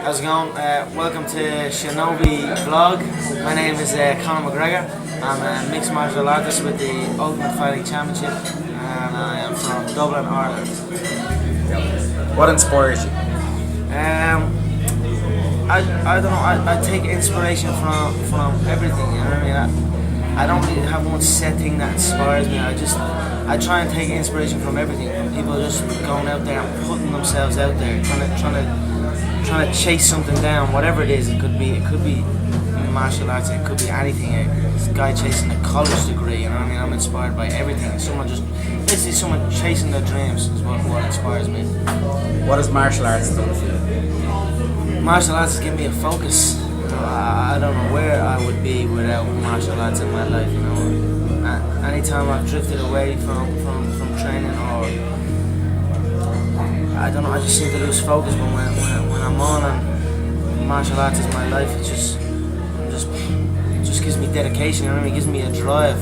How's it going? Welcome to Shinobi Vlog. My name is Conor Mcgregor. I'm a mixed martial artist with the Ultimate Fighting Championship, and I am from Dublin, Ireland. What inspires you? I don't know. I take inspiration from everything. You know what I mean? I don't really have one set thing that inspires me. I try and take inspiration from everything. From people just going out there and putting themselves out there, trying to chase something down, whatever it is. It could be martial arts. It could be anything. This guy chasing a college degree. You know what I mean? I'm inspired by everything. Someone chasing their dreams is what inspires me. What has martial arts done for you? Martial arts has given me a focus. You know, I don't know where I would be without martial arts in my life. You know, anytime I've drifted away from training, or I don't know, I just seem to lose focus. But when I'm on and martial arts is my life, it just gives me dedication. You know what I mean? It gives me a drive,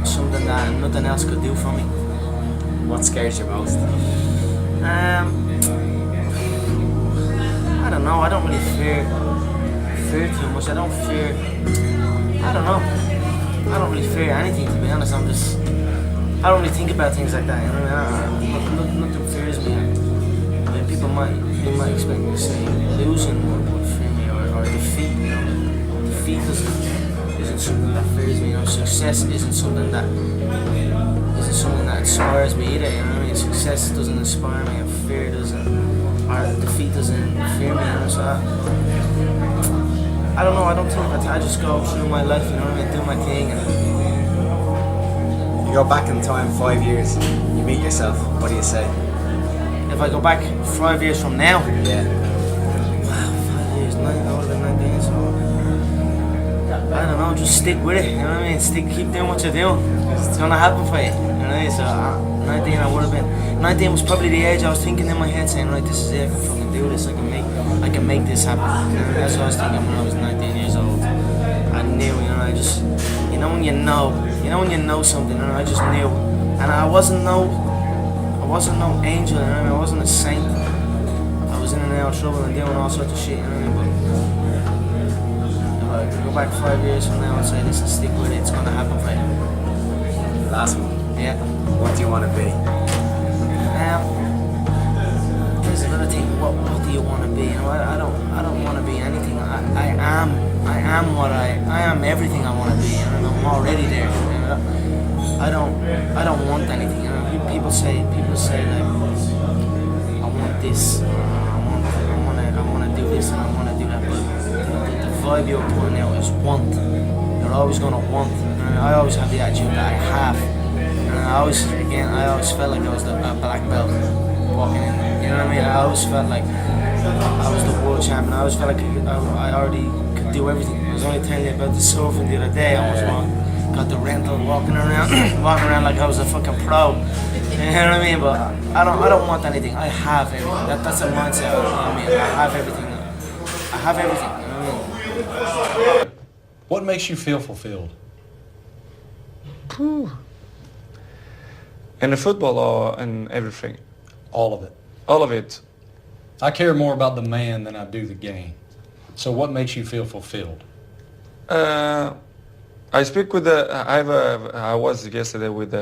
something that nothing else could do for me. What scares you most? I don't know. I don't really fear too much. I don't really fear anything, to be honest. I don't really think about things like that. You know what I mean? Nothing fears me. I mean, people might expect me to say losing would fear me, or defeat. You know, defeat isn't something that fears me. You know, success isn't something that inspires me either. You know what I mean? Success doesn't inspire me, and fear doesn't. Or defeat doesn't fear me, you know, so I don't know, I don't think I just go through my life, you know what I mean, do my thing. And you go back in time 5 years, you meet yourself, what do you say? If I go back 5 years from now? Yeah. Wow, 5 years, I would have been 19, so I don't know, just stick with it, you know what I mean, keep doing what you're doing, it's gonna happen for you, you know what I mean, so 19 I would have been. 19 was probably the age I was thinking in my head, saying, right, this is it, I can fucking do this, I can make this happen. You know, that's what I was thinking when I was 19 years old. I knew, you know, when you know something, and I just knew. And I wasn't no angel, you know what I mean? I wasn't a saint. I was in and out of trouble and doing all sorts of shit, you know what I mean? But if I go back 5 years from now and say, listen, stick with it, it's gonna happen for you. Last one. Yeah. What do you want to be? There's another thing. What do you want to be? You know, I don't want to be anything. I am everything I want to be. You know, I'm already there. You know, I don't want anything. You know, people say like, I want this. I want to do this and I want to do that. But the vibe you're putting out is want. You're always gonna want. You know, I always have the attitude that I have. I always felt like I was a black belt walking in. You know what I mean? I always felt like I was the world champion. I always felt like I already could do everything. I was only telling you about the surfing the other day. I was got the rental, walking around like I was a fucking pro. You know what I mean? But I don't want anything. I have everything. That's a mindset. You know what I mean? I have everything. I have everything. You know what I mean? What makes you feel fulfilled? In the football or in everything? All of it. All of it. I care more about the man than I do the game. So what makes you feel fulfilled? I speak with I was yesterday with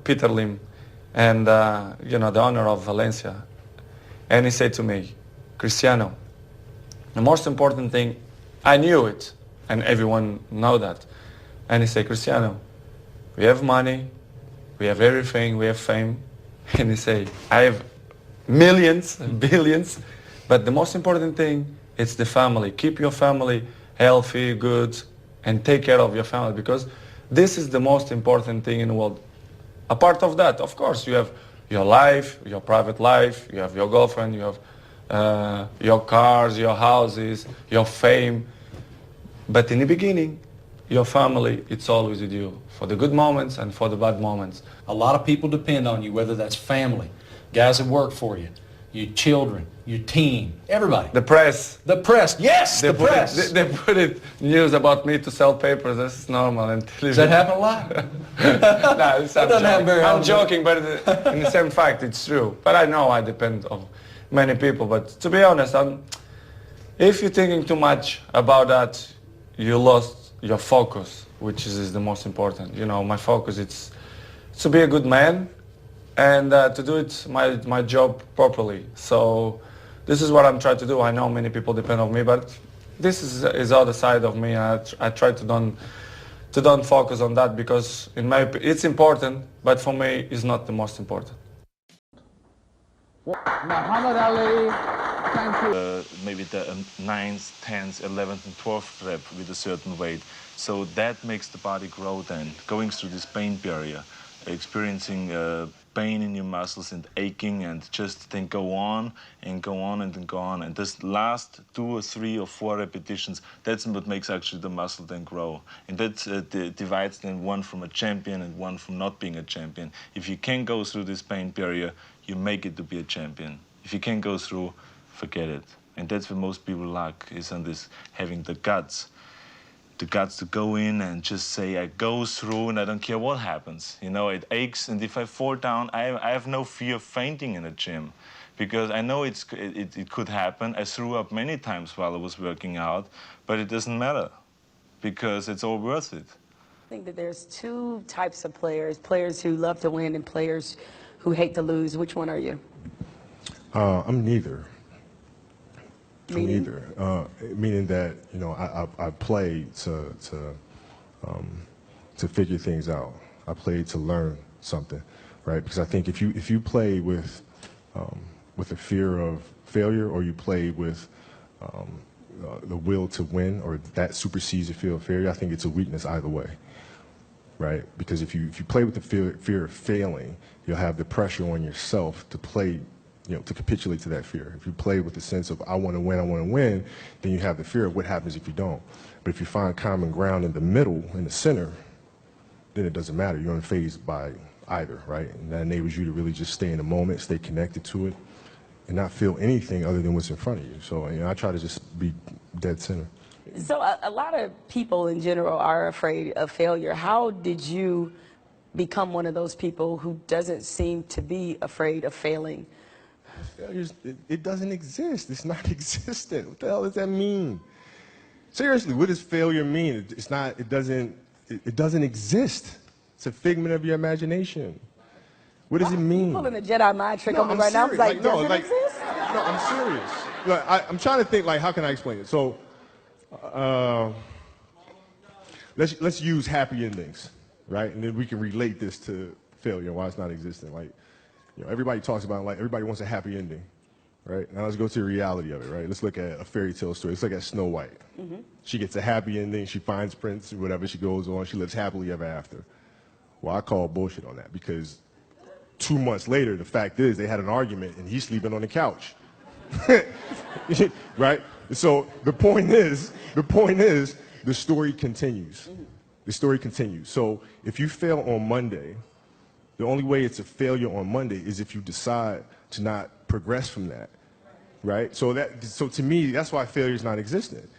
Peter Lim, and the owner of Valencia, and he said to me, Cristiano, the most important thing, I knew it, and everyone know that, and he said, Cristiano, we have money, we have everything, we have fame. And he say, I have millions, billions, but the most important thing is the family. Keep your family healthy, good, and take care of your family, because this is the most important thing in the world. Apart of that, of course, you have your life, your private life, you have your girlfriend, you have your cars, your houses, your fame. But in the beginning, your family, it's always with you, for the good moments and for the bad moments. A lot of people depend on you, whether that's family, guys that work for you, your children, your team, everybody. The press. The press, yes, the press. They put it news about me to sell papers. This is normal. And Does that happen a lot? No, it's, That doesn't happen very I'm often. joking, but in the same fact, it's true. But I know I depend on many people. But to be honest, if you're thinking too much about that, you lost your focus, which is the most important. You know, my focus is to be a good man and to do it my job properly. So this is what I'm trying to do. I know many people depend on me, but this is other side of me. I try to don't focus on that because it's important, but for me it's not the most important. Muhammad Ali, thank you. Maybe the 9th, 10th, 11th, and 12th rep with a certain weight. So that makes the body grow then, going through this pain barrier, experiencing pain in your muscles and aching and just then go on and go on and then go on. And this last 2 or 3 or 4 repetitions, that's what makes actually the muscle then grow. And that divides then one from a champion and one from not being a champion. If you can go through this pain barrier, you make it to be a champion. If you can't go through, forget it. And that's what most people lack, is on this, having the guts to go in and just say, I go through and I don't care what happens. You know, it aches, and if I fall down, I have no fear of fainting in a gym, because I know it could happen. I threw up many times while I was working out, but it doesn't matter, because it's all worth it. I think that there's 2 types of players who love to win and players who hate to lose. Which one are you? I'm neither. Meaning? Meaning that, you know, I play to figure things out. I play to learn something, right? Because I think if you play with a fear of failure, or you play with the will to win, or that supersedes the fear of failure, I think it's a weakness either way, right? Because if you play with the fear of failing, you'll have the pressure on yourself to play, you know, to capitulate to that fear. If you play with the sense of I want to win, then you have the fear of what happens if you don't. But if you find common ground in the middle, in the center, then it doesn't matter. You're unfazed by either, right? And that enables you to really just stay in the moment, stay connected to it, and not feel anything other than what's in front of you. So, you know, I try to just be dead center. So a lot of people in general are afraid of failure. How did you become one of those people who doesn't seem to be afraid of failing? It doesn't exist. It's not existent. What the hell does that mean? Seriously, what does failure mean? It's not. It doesn't exist. It's a figment of your imagination. What does it mean? You're pulling a Jedi mind trick on me I'm right now. I was serious. like, does it exist? No, I'm serious. Look, I'm trying to think, like, how can I explain it? So, let's use happy endings, right? And then we can relate this to failure, why it's not existent. Like, you know, everybody talks about, like, everybody wants a happy ending, right? Now let's go to the reality of it, right? Let's look at a fairy tale story. Let's look at Snow White. Mm-hmm. She gets a happy ending. She finds Prince, or whatever. She goes on. She lives happily ever after. Well, I call bullshit on that, because 2 months later, the fact is they had an argument and he's sleeping on the couch. Right? So the point is, the story continues. The story continues. So if you fail on Monday, the only way it's a failure on Monday is if you decide to not progress from that, right? So to me, that's why failure is not existent.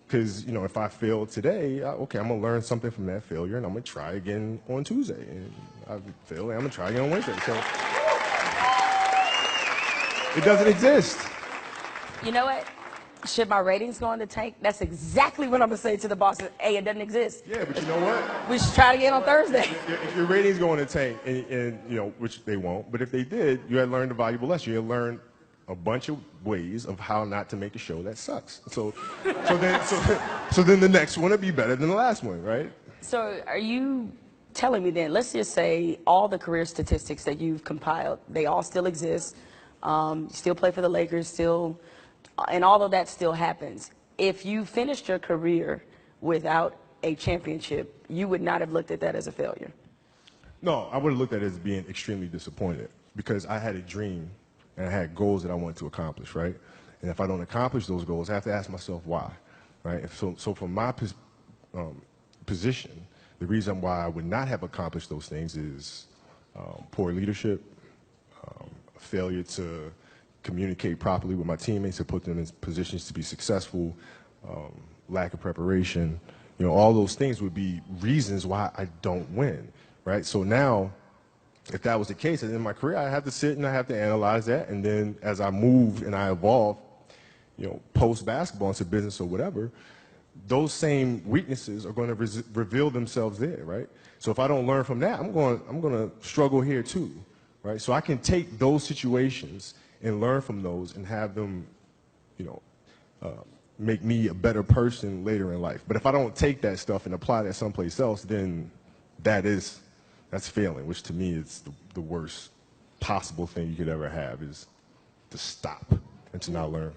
Because, you know, if I fail today, okay, I'm going to learn something from that failure, and I'm going to try again on Tuesday. And I fail, and I'm going to try again on Wednesday. So it doesn't exist. You know what? Should my ratings go in the tank? That's exactly what I'm going to say to the bosses. Hey, it doesn't exist. Yeah, but you know what? We should try it again on Thursday. If your ratings go in the tank, and you know, which they won't, but if they did, you had learned a valuable lesson. You had learned a bunch of ways of how not to make a show that sucks. So then the next one will be better than the last one, right? So are you telling me then, let's just say all the career statistics that you've compiled, they all still exist, you still play for the Lakers, still, and all of that still happens. If you finished your career without a championship, you would not have looked at that as a failure? No, I would have looked at it as being extremely disappointed, because I had a dream and I had goals that I wanted to accomplish, right? And if I don't accomplish those goals, I have to ask myself why, right? So from my position, the reason why I would not have accomplished those things is poor leadership, failure to communicate properly with my teammates to put them in positions to be successful, lack of preparation, you know, all those things would be reasons why I don't win, right? So now, if that was the case, in my career, I have to sit and I have to analyze that, and then as I move and I evolve, you know, post basketball into business or whatever, those same weaknesses are going to reveal themselves there, right? So if I don't learn from that, I'm going to struggle here too, right? So I can take those situations and learn from those and have them, you know, make me a better person later in life. But if I don't take that stuff and apply that someplace else, then that's failing, which to me is the worst possible thing you could ever have, is to stop and to not learn.